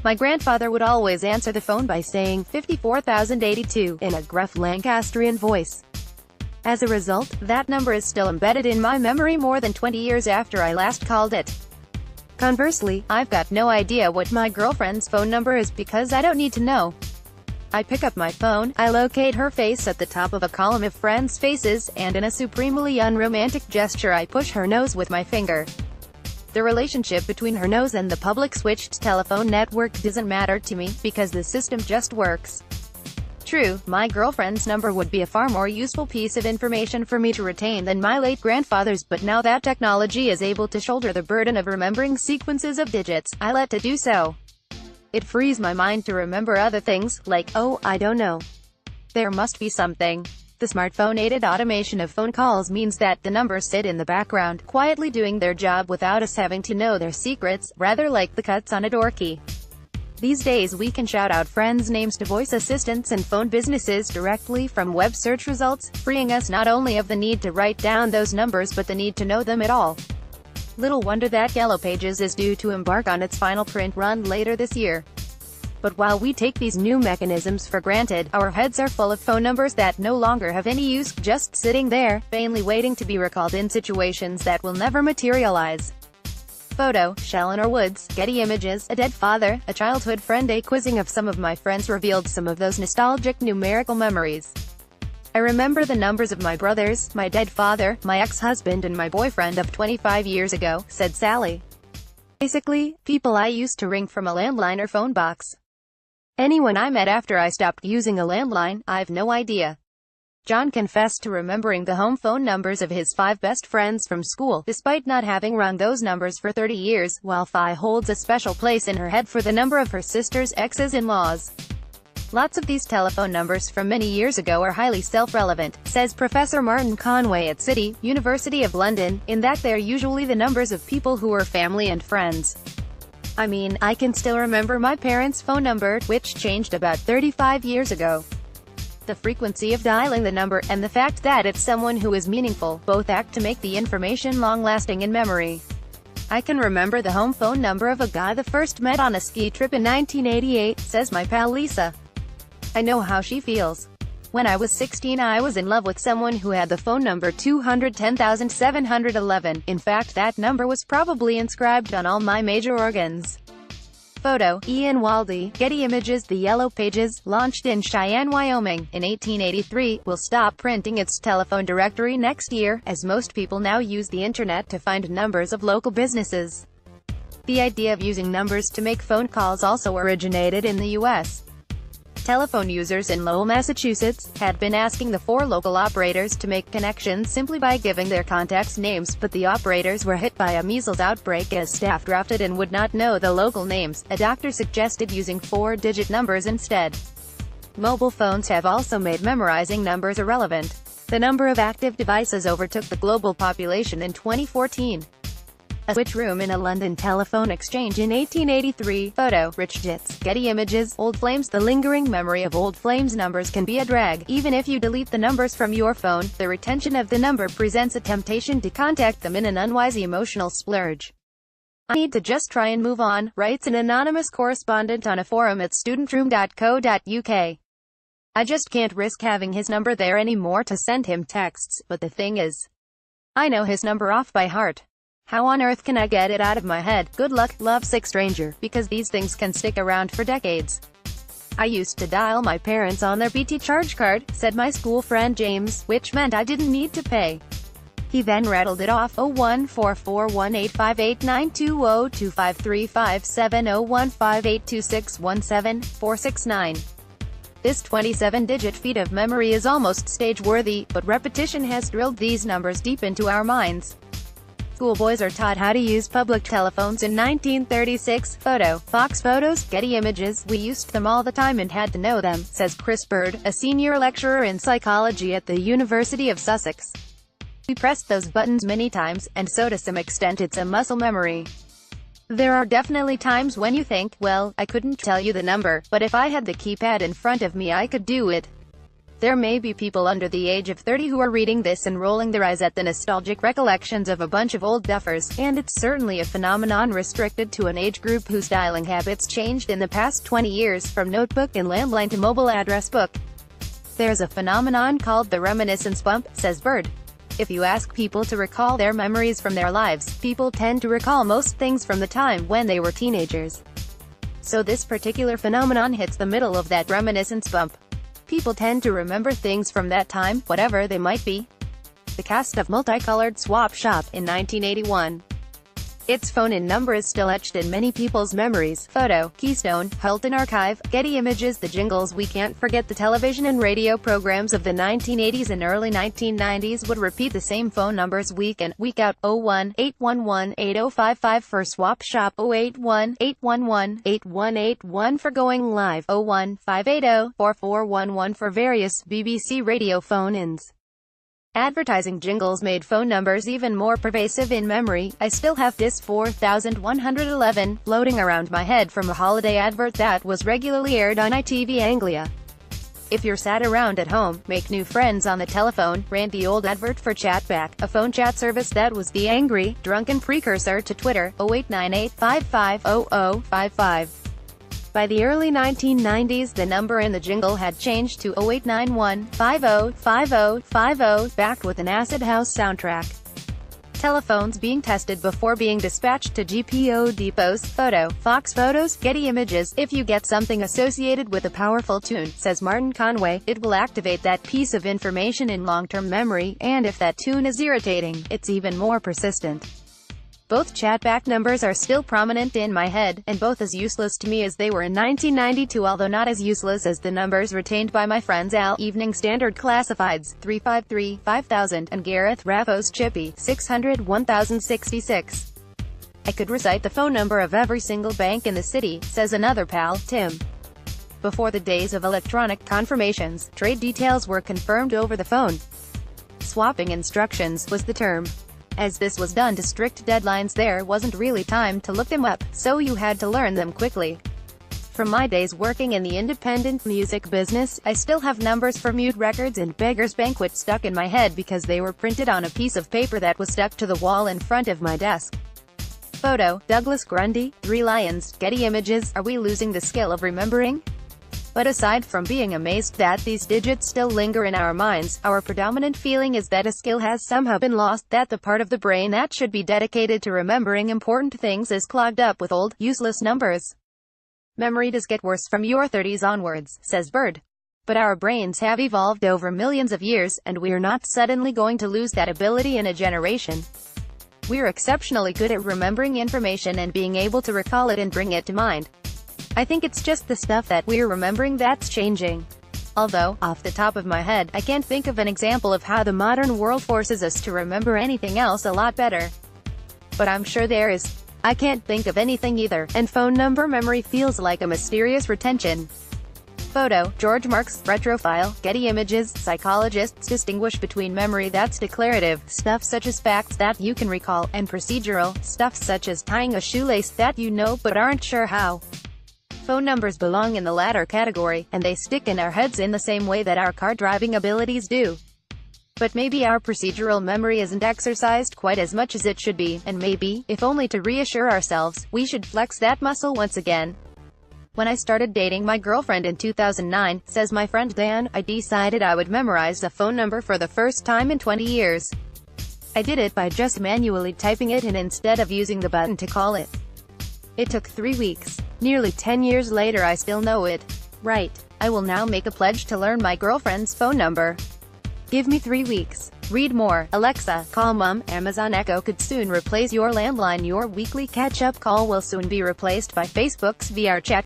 My grandfather would always answer the phone by saying 54,082 in a gruff Lancastrian voice. As a result, that number is still embedded in my memory more than 20 years after I last called it. Conversely, I've got no idea what my girlfriend's phone number is because I don't need to know. I pick up my phone, I locate her face at the top of a column of friends' faces, and in a supremely unromantic gesture I push her nose with my finger. The relationship between her nose and the public switched telephone network doesn't matter to me, because the system just works. True, my girlfriend's number would be a far more useful piece of information for me to retain than my late grandfather's, but now that technology is able to shoulder the burden of remembering sequences of digits, I let it do so. It frees my mind to remember other things, like, oh, I don't know. There must be something. The smartphone-aided automation of phone calls means that the numbers sit in the background, quietly doing their job without us having to know their secrets, rather like the cuts on a door key. These days we can shout out friends' names to voice assistants and phone businesses directly from web search results, freeing us not only of the need to write down those numbers but the need to know them at all. Little wonder that Yellow Pages is due to embark on its final print run later this year. But while we take these new mechanisms for granted, our heads are full of phone numbers that no longer have any use, just sitting there, vainly waiting to be recalled in situations that will never materialize. Photo, Shalynor Woods, Getty Images, a dead father, a childhood friend. A quizzing of some of my friends revealed some of those nostalgic numerical memories. I remember the numbers of my brothers, my dead father, my ex-husband and my boyfriend of 25 years ago, said Sally. Basically, people I used to ring from a landline or phone box. Anyone I met after I stopped using a landline, I've no idea. John confessed to remembering the home phone numbers of his 5 best friends from school, despite not having rung those numbers for 30 years, while Fi holds a special place in her head for the number of her sister's exes-in-laws. Lots of these telephone numbers from many years ago are highly self-relevant, says Professor Martin Conway at City, University of London, in that they're usually the numbers of people who are family and friends. I mean, I can still remember my parents' phone number, which changed about 35 years ago. The frequency of dialing the number, and the fact that it's someone who is meaningful, both act to make the information long-lasting in memory. I can remember the home phone number of a guy the first met on a ski trip in 1988, says my pal Lisa. I know how she feels. When I was 16 I was in love with someone who had the phone number 210,711. In fact, that number was probably inscribed on all my major organs. Photo, Ian Waldie, Getty Images. The Yellow Pages, launched in Cheyenne, Wyoming, in 1883, will stop printing its telephone directory next year, as most people now use the internet to find numbers of local businesses. The idea of using numbers to make phone calls also originated in the U.S. Telephone users in Lowell, Massachusetts, had been asking the 4 local operators to make connections simply by giving their contacts names, but the operators were hit by a measles outbreak as staff drafted and would not know the local names. A doctor suggested using 4-digit numbers instead. Mobile phones have also made memorizing numbers irrelevant. The number of active devices overtook the global population in 2014. A switch room in a London telephone exchange in 1883. Photo, Rich Jits, Getty Images. Old Flames. The lingering memory of old Flames numbers can be a drag. Even if you delete the numbers from your phone, the retention of the number presents a temptation to contact them in an unwise emotional splurge. I need to just try and move on, writes an anonymous correspondent on a forum at studentroom.co.uk. I just can't risk having his number there anymore to send him texts, but the thing is, I know his number off by heart. How on earth can I get it out of my head? Good luck, lovesick stranger, because these things can stick around for decades. I used to dial my parents on their BT charge card, said my school friend James, which meant I didn't need to pay. He then rattled it off: 014418589202535701582617469. This 27-digit feat of memory is almost stage-worthy, but repetition has drilled these numbers deep into our minds. Schoolboys are taught how to use public telephones in 1936. Photo, Fox Photos, Getty Images. We used them all the time and had to know them, says Chris Bird, a senior lecturer in psychology at the University of Sussex. We pressed those buttons many times, and so to some extent it's a muscle memory. There are definitely times when you think, well, I couldn't tell you the number, but if I had the keypad in front of me I could do it. There may be people under the age of 30 who are reading this and rolling their eyes at the nostalgic recollections of a bunch of old duffers, and it's certainly a phenomenon restricted to an age group whose dialing habits changed in the past 20 years, from notebook and landline to mobile address book. There's a phenomenon called the reminiscence bump, says Bird. If you ask people to recall their memories from their lives, people tend to recall most things from the time when they were teenagers. So this particular phenomenon hits the middle of that reminiscence bump. People tend to remember things from that time, whatever they might be. The cast of Multicolored Swap Shop in 1981. Its phone-in number is still etched in many people's memories. Photo, Keystone, Hilton Archive, Getty Images. The jingles. We can't forget the television and radio programs of the 1980s and early 1990s would repeat the same phone numbers week in, week out. 01-811-8055 for Swap Shop, 081-811-8181 for Going Live, 01580-4411 for various BBC radio phone-ins. Advertising jingles made phone numbers even more pervasive in memory. I still have this 4111 floating around my head from a holiday advert that was regularly aired on ITV Anglia. If you're sat around at home, make new friends on the telephone, ran the old advert for Chatback, a phone chat service that was the angry, drunken precursor to Twitter, 0898-550055. By the early 1990s, the number in the jingle had changed to 0891-50-50-50, backed with an acid house soundtrack. Telephones being tested before being dispatched to GPO depots. Photo, Fox Photos, Getty Images. If you get something associated with a powerful tune, says Martin Conway, it will activate that piece of information in long-term memory, and if that tune is irritating, it's even more persistent. Both Chatback numbers are still prominent in my head, and both as useless to me as they were in 1992, although not as useless as the numbers retained by my friends Al, Evening Standard Classifieds, 353-5000, and Gareth Raffos Chippy, 600-1066. I could recite the phone number of every single bank in the city, says another pal, Tim. Before the days of electronic confirmations, trade details were confirmed over the phone. Swapping instructions was the term. As this was done to strict deadlines, there wasn't really time to look them up, so you had to learn them quickly. From my days working in the independent music business, I still have numbers for Mute Records and Beggar's Banquet stuck in my head because they were printed on a piece of paper that was stuck to the wall in front of my desk. Photo, Douglas Grundy, 3 Lions, Getty Images. Are we losing the skill of remembering? But aside from being amazed that these digits still linger in our minds, our predominant feeling is that a skill has somehow been lost, that the part of the brain that should be dedicated to remembering important things is clogged up with old, useless numbers. Memory does get worse from your 30s onwards, says Bird. But our brains have evolved over millions of years, and we're not suddenly going to lose that ability in a generation. We're exceptionally good at remembering information and being able to recall it and bring it to mind. I think it's just the stuff that we're remembering that's changing. Although, off the top of my head, I can't think of an example of how the modern world forces us to remember anything else a lot better. But I'm sure there is. I can't think of anything either, and phone number memory feels like a mysterious retention. Photo, George Marks, Retrophile, Getty Images. Psychologists distinguish between memory that's declarative, stuff such as facts that you can recall, and procedural, stuff such as tying a shoelace that you know but aren't sure how. Phone numbers belong in the latter category, and they stick in our heads in the same way that our car driving abilities do. But maybe our procedural memory isn't exercised quite as much as it should be, and maybe, if only to reassure ourselves, we should flex that muscle once again. When I started dating my girlfriend in 2009, says my friend Dan, I decided I would memorize the phone number for the first time in 20 years. I did it by just manually typing it in instead of using the button to call it. It took 3 weeks. Nearly 10 years later I still know it. Right. I will now make a pledge to learn my girlfriend's phone number. Give me 3 weeks. Read more. Alexa, call Mom. Amazon Echo could soon replace your landline. Your weekly catch-up call will soon be replaced by Facebook's VR chat.